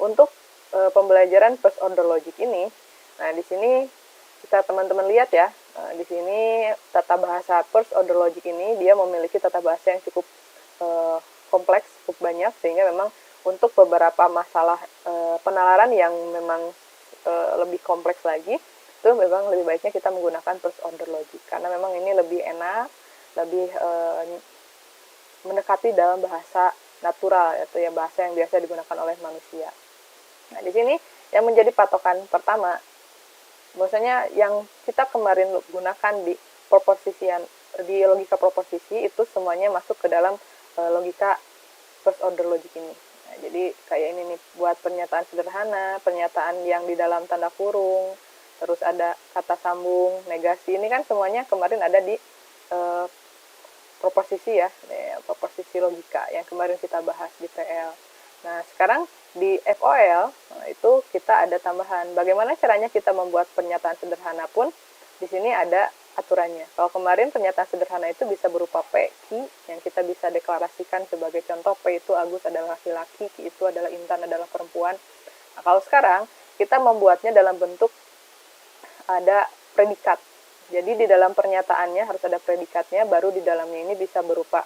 untuk pembelajaran first order logic ini, nah di sini bisa teman-teman lihat ya, di sini tata bahasa first order logic ini dia memiliki tata bahasa yang cukup kompleks, cukup banyak, sehingga memang untuk beberapa masalah penalaran yang memang lebih kompleks lagi, itu memang lebih baiknya kita menggunakan first order logic, karena memang ini lebih enak, lebih mendekati dalam bahasa natural, yaitu ya bahasa yang biasa digunakan oleh manusia. Nah, di sini yang menjadi patokan pertama, bahwasanya yang kita kemarin gunakan di logika proposisi itu semuanya masuk ke dalam logika first order logic ini. Nah, jadi kayak ini nih, buat pernyataan sederhana, pernyataan yang di dalam tanda kurung, terus ada kata sambung, negasi, ini kan semuanya kemarin ada di proposisi ya, proposisi logika yang kemarin kita bahas di PL. Nah, sekarang di FOL itu kita ada tambahan. Bagaimana caranya kita membuat pernyataan sederhana pun di sini ada aturannya. Kalau kemarin pernyataan sederhana itu bisa berupa P, Ki, yang kita bisa deklarasikan sebagai contoh, P itu Agus adalah laki-laki, Ki itu adalah Intan adalah perempuan. Nah, kalau sekarang kita membuatnya dalam bentuk ada predikat. Jadi di dalam pernyataannya harus ada predikatnya, baru di dalamnya ini bisa berupa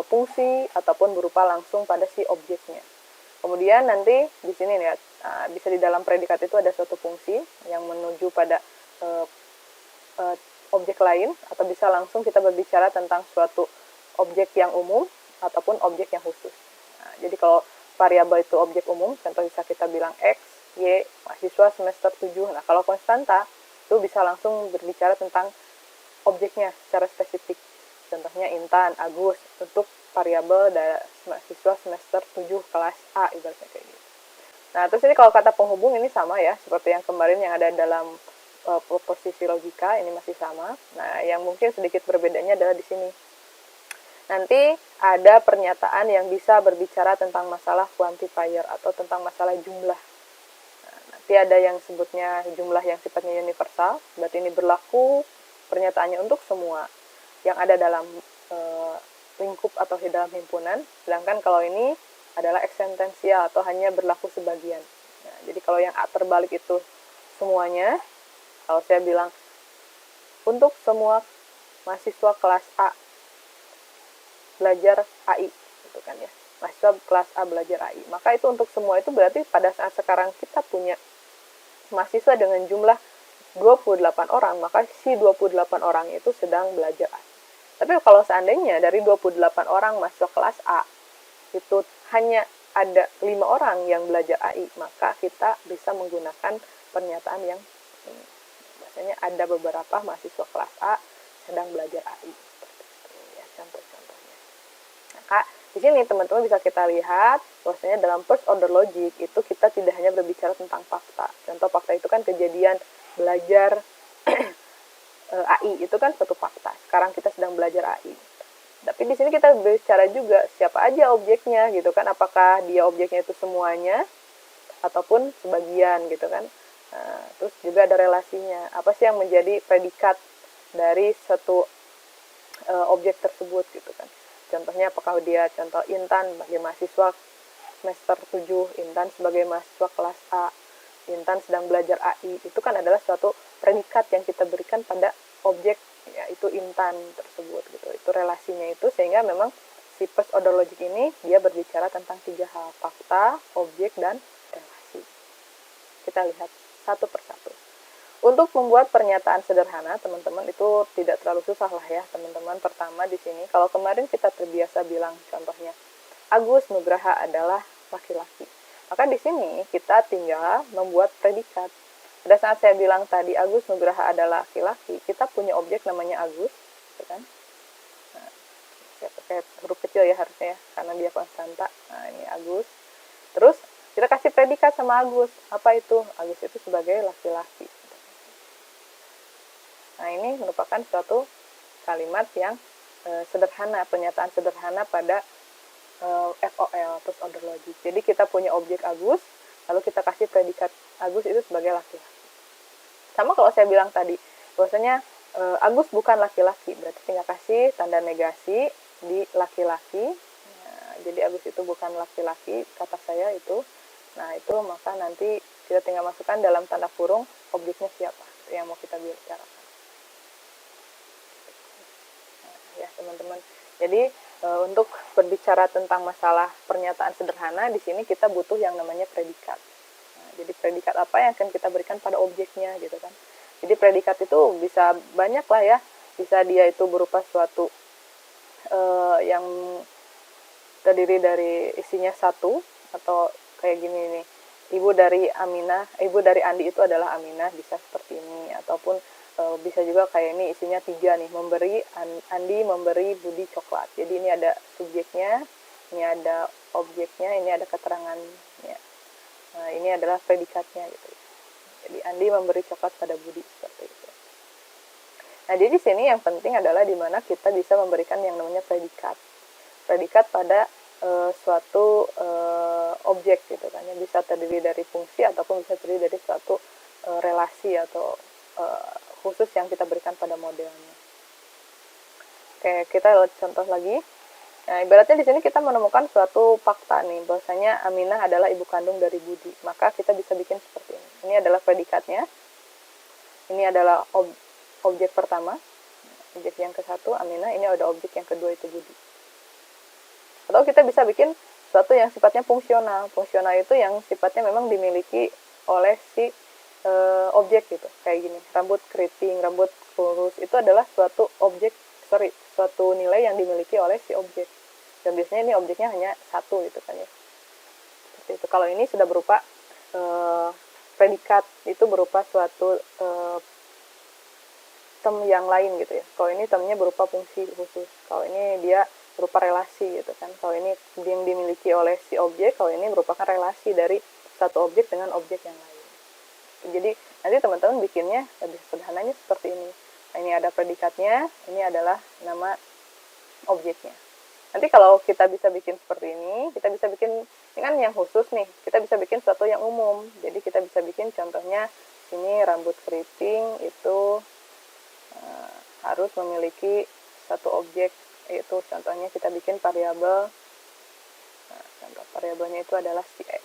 fungsi ataupun berupa langsung pada si objeknya. Kemudian nanti di sini lihat, bisa di dalam predikat itu ada suatu fungsi yang menuju pada objek lain, atau bisa langsung kita berbicara tentang suatu objek yang umum ataupun objek yang khusus. Nah, jadi kalau variabel itu objek umum, contoh bisa kita bilang X, Y, mahasiswa semester 7. Nah, kalau konstanta itu bisa langsung berbicara tentang objeknya secara spesifik. Contohnya Intan, Agus, untuk variabel dari mahasiswa semester 7 kelas A, ibaratnya kayak gitu. Nah, terus ini kalau kata penghubung ini sama ya, seperti yang kemarin yang ada dalam proposisi logika, ini masih sama. Nah, yang mungkin sedikit berbedanya adalah di sini. Nanti ada pernyataan yang bisa berbicara tentang masalah quantifier atau tentang masalah jumlah. Nah, nanti ada yang sebutnya jumlah yang sifatnya universal, berarti ini berlaku pernyataannya untuk semua yang ada dalam lingkup atau dalam himpunan, sedangkan kalau ini adalah eksistensial atau hanya berlaku sebagian. Nah, jadi kalau yang A terbalik itu semuanya, kalau saya bilang untuk semua mahasiswa kelas A belajar AI, gitu kan ya, mahasiswa kelas A belajar AI, maka itu untuk semua itu berarti pada saat sekarang kita punya mahasiswa dengan jumlah 28 orang, maka si 28 orang itu sedang belajar AI. Tapi kalau seandainya dari 28 orang mahasiswa kelas A itu hanya ada 5 orang yang belajar AI, maka kita bisa menggunakan pernyataan yang ini. Biasanya ada beberapa mahasiswa kelas A sedang belajar AI. Seperti itu ya contoh-contohnya. Maka di sini teman-teman bisa kita lihat bahwasanya dalam first order logic itu kita tidak hanya berbicara tentang fakta. Contoh fakta itu kan kejadian belajar AI, itu kan suatu fakta. Sekarang kita sedang belajar AI. Tapi di sini kita bicara juga siapa aja objeknya gitu kan, apakah dia objeknya itu semuanya ataupun sebagian gitu kan. Nah, terus juga ada relasinya. Apa sih yang menjadi predikat dari satu objek tersebut gitu kan. Contohnya apakah dia contoh Intan sebagai mahasiswa semester 7, Intan sebagai mahasiswa kelas A, Intan sedang belajar AI, itu kan adalah suatu predikat yang kita berikan pada objek, yaitu Intan tersebut gitu. Itu relasinya itu, sehingga memang si first order logic ini dia berbicara tentang 3 hal, fakta, objek, dan relasi. Kita lihat satu persatu. Untuk membuat pernyataan sederhana, teman-teman, itu tidak terlalu susah lah ya, teman-teman. Pertama di sini, kalau kemarin kita terbiasa bilang contohnya, Agus Nugraha adalah laki-laki. Maka di sini kita tinggal membuat predikat. Pada saat saya bilang tadi Agus Nugraha adalah laki-laki, kita punya objek namanya Agus, gitu kan? Nah, saya pakai huruf kecil ya harusnya ya, karena dia konstanta. Nah, ini Agus. Terus kita kasih predikat sama Agus. Apa itu? Agus itu sebagai laki-laki. Nah, ini merupakan suatu kalimat yang sederhana, pernyataan sederhana pada FOL, first order logic. Jadi kita punya objek Agus, lalu kita kasih predikat Agus itu sebagai laki-laki. Sama kalau saya bilang tadi, bahwasanya Agus bukan laki-laki, berarti tinggal kasih tanda negasi di laki-laki. Nah, jadi Agus itu bukan laki-laki, kata saya itu. Nah, itu maka nanti kita tinggal masukkan dalam tanda kurung objeknya siapa yang mau kita bicarakan. Nah, ya teman-teman. Jadi untuk berbicara tentang masalah pernyataan sederhana, di sini kita butuh yang namanya predikat. Nah, jadi predikat apa yang akan kita berikan pada objeknya gitu kan. Jadi predikat itu bisa banyak lah ya, bisa dia itu berupa suatu yang terdiri dari isinya satu, atau kayak gini nih, ibu dari Andi itu adalah Aminah, bisa seperti ini. Ataupun bisa juga kayak ini isinya 3 nih, Andi memberi Budi coklat. Jadi ini ada subjeknya, ini ada objeknya, ini ada keterangannya. Nah, ini adalah predikatnya gitu. Jadi Andi memberi coklat pada Budi, seperti itu. Nah, jadi di sini yang penting adalah di mana kita bisa memberikan yang namanya predikat. Predikat pada suatu objek gitu kan, yang bisa terdiri dari fungsi ataupun bisa terdiri dari suatu relasi atau khusus yang kita berikan pada modelnya. Oke, kita lihat contoh lagi. Nah, ibaratnya di sini kita menemukan suatu fakta nih, bahwasanya Aminah adalah ibu kandung dari Budi. Maka kita bisa bikin seperti ini. Ini adalah predikatnya. Ini adalah objek pertama. Objek yang ke-1 Aminah, ini ada objek yang kedua itu Budi. Atau kita bisa bikin sesuatu yang sifatnya fungsional. Fungsional itu yang sifatnya memang dimiliki oleh si objek gitu. Kayak gini, rambut keriting, rambut lurus, itu adalah suatu nilai yang dimiliki oleh si objek. Dan biasanya ini objeknya hanya satu gitu kan ya. Seperti itu. Kalau ini sudah berupa predikat, itu berupa suatu term yang lain gitu ya. Kalau ini termnya berupa fungsi khusus. Kalau ini dia berupa relasi gitu kan. Kalau ini yang dimiliki oleh si objek, kalau ini merupakan relasi dari satu objek dengan objek yang lain. Jadi nanti teman-teman bikinnya lebih sederhananya seperti ini. Nah, ini ada predikatnya, ini adalah nama objeknya. Nanti kalau kita bisa bikin seperti ini, kita bisa bikin, ini kan yang khusus nih, kita bisa bikin sesuatu yang umum. Jadi kita bisa bikin contohnya, ini rambut keriting itu harus memiliki satu objek, yaitu contohnya kita bikin variabel. Nah, contoh variabelnya itu adalah si X.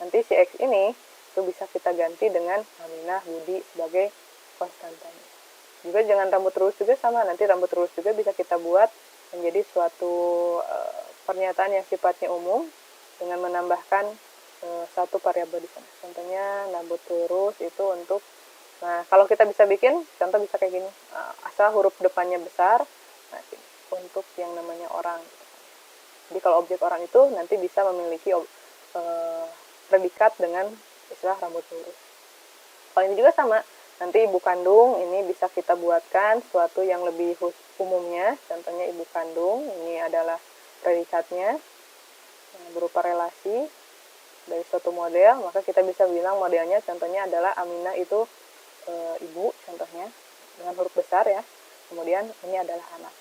Nanti si X ini itu bisa kita ganti dengan Aminah, Budi sebagai konstantanya. Juga jangan rambut lurus juga sama, nanti rambut lurus juga bisa kita buat menjadi suatu pernyataan yang sifatnya umum dengan menambahkan satu variabel di sana. Contohnya rambut lurus itu untuk, nah kalau kita bisa bikin contoh bisa kayak gini, asal huruf depannya besar, nah untuk yang namanya orang. Jadi kalau objek orang itu nanti bisa memiliki predikat dengan istilah rambut lurus. Kalau ini juga sama, nanti ibu kandung ini bisa kita buatkan suatu yang lebih umumnya, contohnya ibu kandung, ini adalah predikatnya berupa relasi dari suatu model, maka kita bisa bilang modelnya contohnya adalah Aminah itu ibu, contohnya dengan huruf besar ya, kemudian ini adalah anak.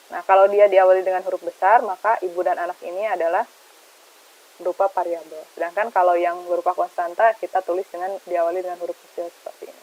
Nah, kalau dia diawali dengan huruf besar, maka ibu dan anak ini adalah berupa variabel. Sedangkan kalau yang berupa konstanta, kita tulis dengan diawali dengan huruf kecil seperti ini.